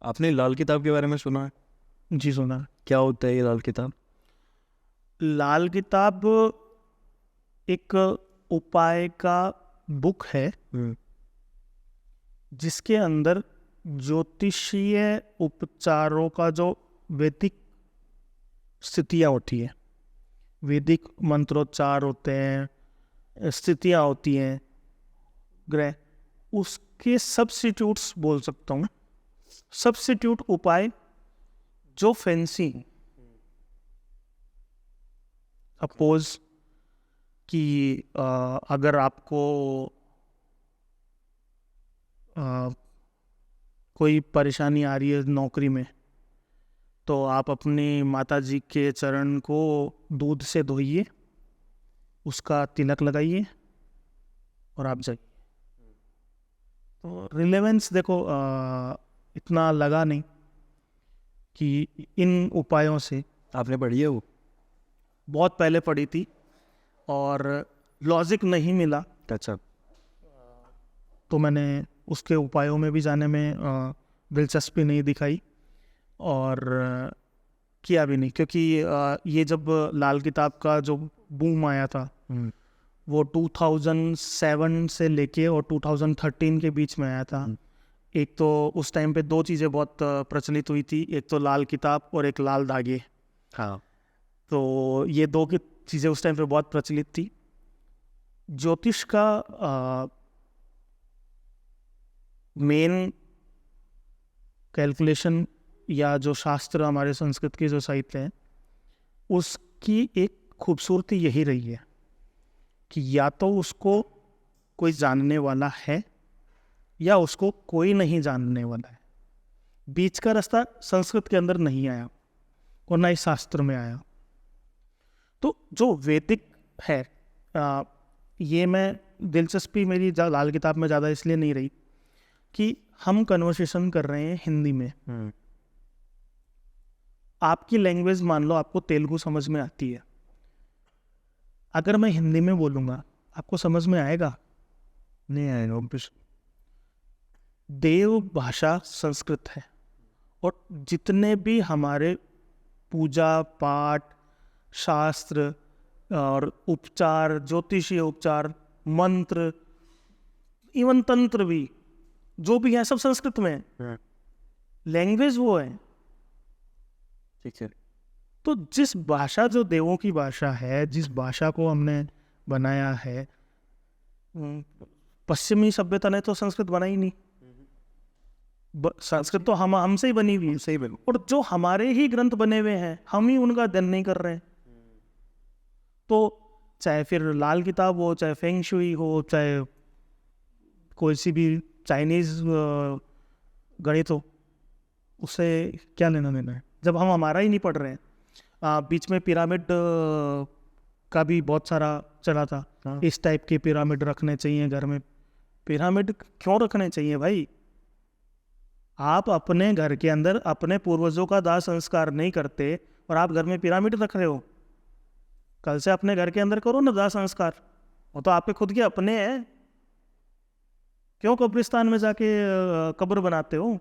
आपने लाल किताब के बारे में सुना है? जी सुना। क्या होता है ये लाल किताब? लाल किताब एक उपाय का बुक है जिसके अंदर ज्योतिषीय उपचारों का जो वैदिक स्थितियाँ होती है, वैदिक मंत्रोच्चार होते हैं, स्थितियाँ होती हैं, ग्रह, उसके सब्स्टिट्यूट्स बोल सकता हूँ, सब्स्टिट्यूट उपाय जो फैंसी अपोज कि अगर आपको कोई परेशानी आ रही है नौकरी में, तो आप अपनी माता जी के चरण को दूध से धोइए, उसका तिलक लगाइए और आप जाइए। तो रिलेवेंस देखो इतना लगा नहीं कि इन उपायों से, आपने पढ़ी है वो? बहुत पहले पढ़ी थी और लॉजिक नहीं मिला, अच्छा। तो मैंने उसके उपायों में भी जाने में दिलचस्पी नहीं दिखाई और किया भी नहीं, क्योंकि ये जब लाल किताब का जो बूम आया था वो 2007 से लेके और 2013 के बीच में आया था। एक तो उस टाइम पे दो चीज़ें बहुत प्रचलित हुई थी, एक तो लाल किताब और एक लाल धागे। हाँ। तो ये दो की चीज़ें उस टाइम पे बहुत प्रचलित थी। ज्योतिष का मेन कैलकुलेशन या जो शास्त्र हमारे संस्कृत की जो साहित्य है, उसकी एक खूबसूरती यही रही है कि या तो उसको कोई जानने वाला है या उसको कोई नहीं जानने वाला है। बीच का रास्ता संस्कृत के अंदर नहीं आया और ना ही शास्त्र में आया। तो जो वैदिक है, ये मैं दिलचस्पी मेरी लाल किताब में ज़्यादा इसलिए नहीं रही कि हम कन्वर्सेशन कर रहे हैं हिंदी में। आपकी लैंग्वेज, मान लो आपको तेलुगु समझ में आती है, अगर मैं हिंदी में बोलूँगा आपको समझ में आएगा? नहीं आएगा। देव भाषा संस्कृत है और जितने भी हमारे पूजा पाठ, शास्त्र और उपचार, ज्योतिषीय उपचार, मंत्र, इवन तंत्र भी, जो भी है सब संस्कृत में है। लैंग्वेज वो है। ठीक है। तो जिस भाषा, जो देवों की भाषा है, जिस भाषा को हमने बनाया है, पश्चिमी सभ्यता ने तो संस्कृत बनाई नहीं। संस्कृत तो हमसे ही बनी हुई है। सही बनी। और जो हमारे ही ग्रंथ बने हुए हैं, हम ही उनका अध्ययन नहीं कर रहे हैं। तो चाहे फिर लाल किताब हो, चाहे फेंग शुई हो, चाहे कोई सी भी चाइनीज गणित हो, उससे क्या लेना देना है जब हम हमारा ही नहीं पढ़ रहे हैं। बीच में पिरामिड का भी बहुत सारा चला था। हाँ। इस टाइप के पिरामिड रखने चाहिए घर में। पिरामिड क्यों रखने चाहिए भाई? आप अपने घर के अंदर अपने पूर्वजों का दाह संस्कार नहीं करते और आप घर में पिरामिड रख रहे हो। कल से अपने घर के अंदर करो ना दाह संस्कार, वो तो आपके खुद के अपने हैं। क्यों कब्रिस्तान में जाके कब्र बनाते हो?